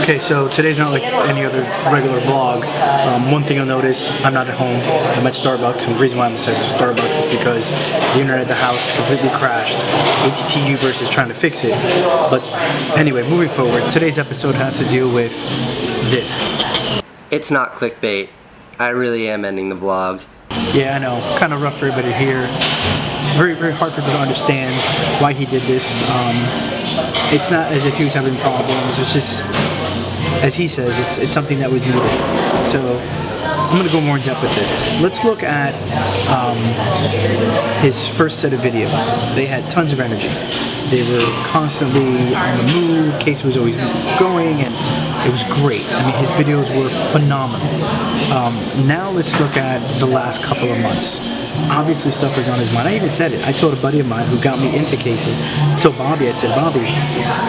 Okay, so today's not like any other regular vlog. One thing you'll notice, I'm not at home. I'm at Starbucks, and the reason why I'm at Starbucks is because the internet at the house completely crashed. AT&T versus trying to fix it. But anyway, moving forward, today's episode has to deal with this. It's not clickbait. I really am ending the vlog. Yeah, I know. Kind of rough for everybody here. Very, very hard for people to understand why he did this. It's not as if he was having problems. It's just, as he says, it's something that was needed. So I'm going to go more in depth with this. Let's look at his first set of videos. They had tons of energy. They were constantly on the move. Casey was always going, and it was great. I mean, his videos were phenomenal. Now let's look at the last couple of months. Obviously stuff was on his mind. I even said it. I told a buddy of mine who got me into Casey, I told Bobby, I said, Bobby,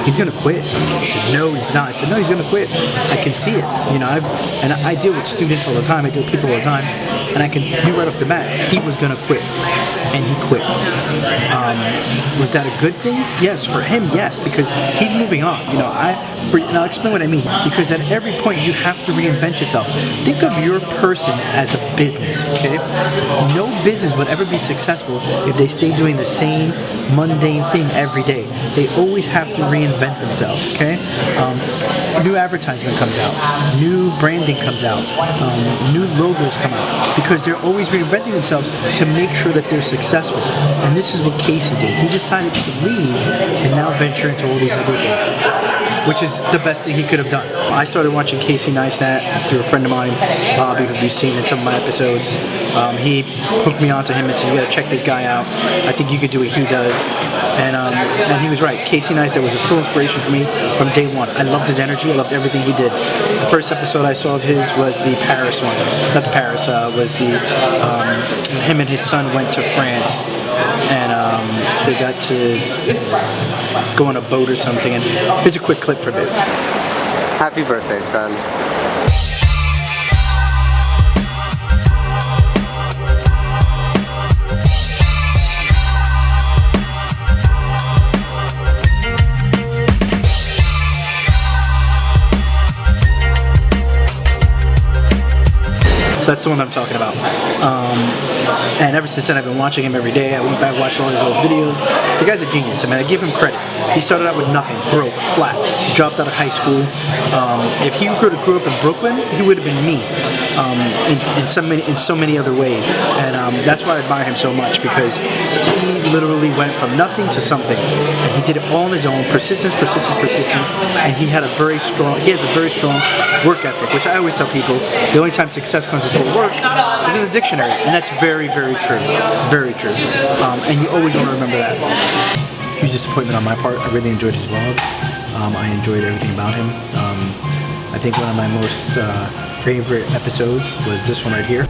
he's going to quit. He said, no, he's not. I said, no, he's going to quit. I can see it. You know, I deal with students all the time. I deal with people all the time. And I can knew right off the bat, he was going to quit. And he quit. Was that a good thing? Yes, for him, yes, because he's moving on. You know, and I'll explain what I mean. Because at every point, you have to reinvent yourself. Think of your person as a business, okay? No business would ever be successful if they stay doing the same mundane thing every day. They always have to reinvent themselves, okay? New advertisement comes out, new branding comes out, new logos come out, because they're always reinventing themselves to make sure that they're successful. And this is what Casey did. He decided to leave and now venture into all these other things, which is the best thing he could have done. I started watching Casey Neistat through a friend of mine, Bobby, who you've seen in some of my episodes. He hooked me onto him and said, you gotta check this guy out. I think you could do what he does. And he was right. Casey Neistat was a full inspiration for me from day one. I loved his energy. I loved everything he did. The first episode I saw of his was the Paris one. Not the Paris, was the him and his son went to France, and they got to go on a boat or something. And here's a quick clip from it. Happy birthday, son. So that's the one I'm talking about. And ever since then, I've been watching him every day. I went back, watched all his old videos. The guy's a genius. I mean, I give him credit. He started out with nothing, broke, flat, dropped out of high school. If he could have grew up in Brooklyn, he would have been me in so many other ways. And that's why I admire him so much, because he literally went from nothing to something. And he did it all on his own, persistence, and he has a very strong work ethic, which I always tell people, the only time success comes before work is in the dictionary, and that's very, very true. Very true. And you always want to remember that. Huge disappointment on my part. I really enjoyed his vlogs. I enjoyed everything about him. I think one of my most favorite episodes was this one right here.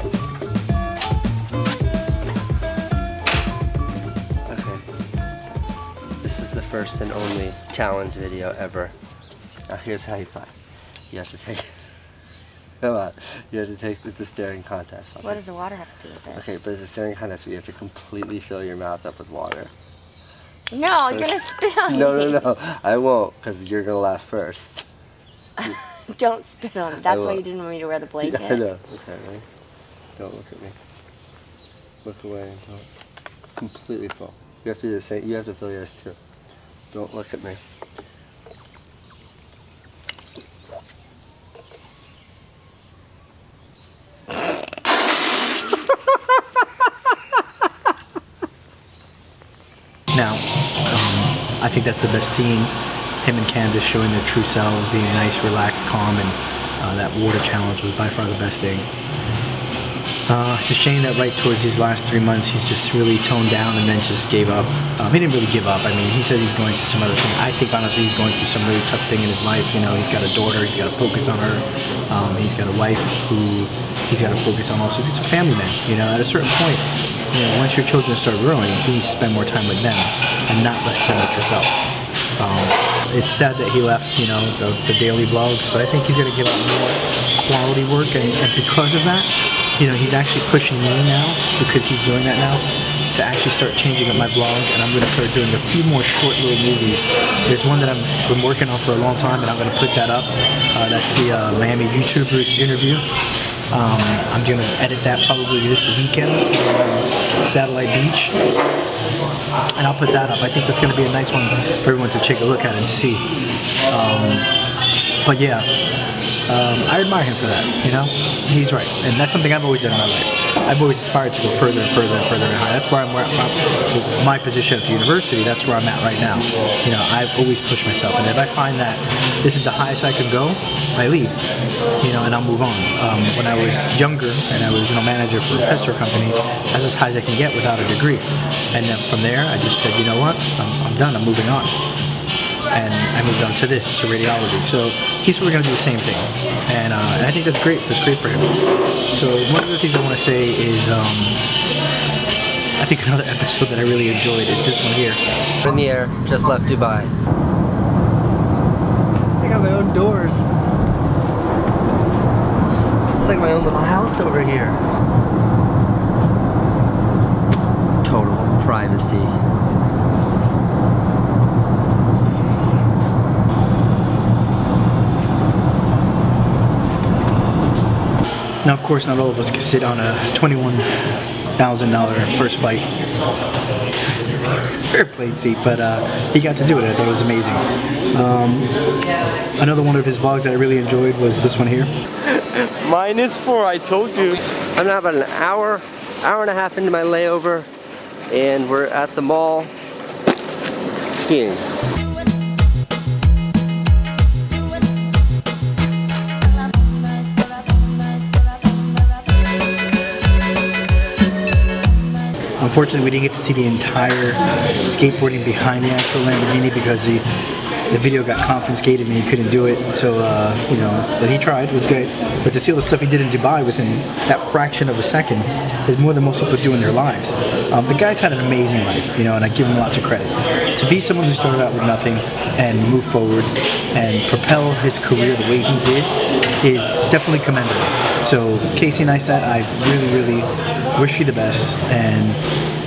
Okay. This is the first and only challenge video ever. Now here's how you fight. You have to take it. Come on. You have to take the staring contest. Okay? What does the water have to do with it? Okay, but it's a staring contest where you have to completely fill your mouth up with water. No, you're gonna spit on me. No. I won't, because you're gonna laugh first. Don't spit on it. That's why you didn't want me to wear the blanket. Yeah, I know. Okay, ready? Don't look at me. Look away and don't. Completely full. You have to do the same. You have to fill yours too. Don't look at me. Now, I think that's the best scene. Him and Candace showing their true selves, being nice, relaxed, calm, and that water challenge was by far the best thing. It's a shame that right towards these last 3 months he's just really toned down and then just gave up. He didn't really give up. I mean, he said he's going through some other thing. I think honestly he's going through some really tough thing in his life. You know, he's got a daughter, he's got to focus on her. He's got a wife who he's got to focus on also. He's a family man, you know. At a certain point, you know, once your children start growing, you need to spend more time with them and not less time with yourself. It's sad that he left, you know, the daily vlogs, but I think he's going to give out more quality work, and because of that, you know, he's actually pushing me now, because he's doing that now. to actually start changing up my vlog, and I'm going to start doing a few more short little movies. There's one that I've been working on for a long time, and I'm going to put that up. That's the Miami YouTubers interview. I'm going to edit that probably this weekend on Satellite Beach, and I'll put that up. I think that's going to be a nice one for everyone to take a look at and see. But yeah, I admire him for that, you know? He's right, and that's something I've always done in my life. I've always aspired to go further and further and further and higher. That's where I'm at with my position at the university. That's where I'm at right now. You know, I've always pushed myself, and if I find that this is the highest I can go, I leave, you know, and I'll move on. When I was younger and I was, you know, manager for a pet store company, that's as high as I can get without a degree. And then from there, I just said, you know what, I'm done, I'm moving on. And I moved on to this, to radiology. So he's probably going to do the same thing. And I think that's great. That's great for him. So one of the things I want to say is, I think another episode that I really enjoyed is this one here. We're in the air, just left Dubai. I got my own doors. It's like my own little house over here. Total privacy. Now, of course, not all of us can sit on a $21,000 first flight airplane seat, but he got to do it. I thought it was amazing. Another one of his vlogs that I really enjoyed was this one here. -4, I told you. I'm now about an hour and a half into my layover, and we're at the mall skiing. Unfortunately, we didn't get to see the entire skateboarding behind the actual Lamborghini because the video got confiscated and he couldn't do it. So, you know, but he tried, it was good. But to see all the stuff he did in Dubai within that fraction of a second is more than most people do in their lives. The guy's had an amazing life, you know, and I give him lots of credit. To be someone who started out with nothing and move forward and propel his career the way he did is definitely commendable. So, Casey Neistat, I really, really wish you the best, and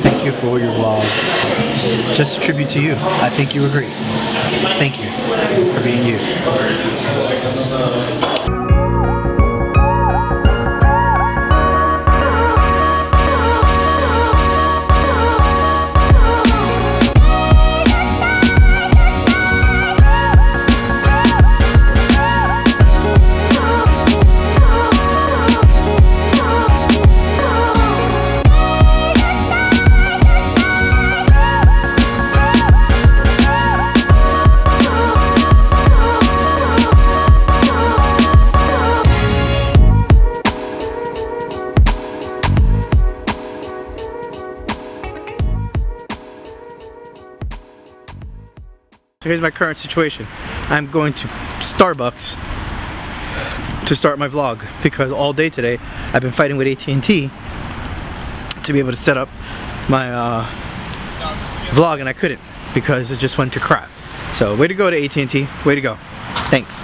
thank you for all your vlogs. Just a tribute to you. I think you were great. Thank you for being you. So here's my current situation. I'm going to Starbucks to start my vlog because all day today I've been fighting with AT&T to be able to set up my vlog, and I couldn't because it just went to crap. So way to go to AT&T, way to go. Thanks.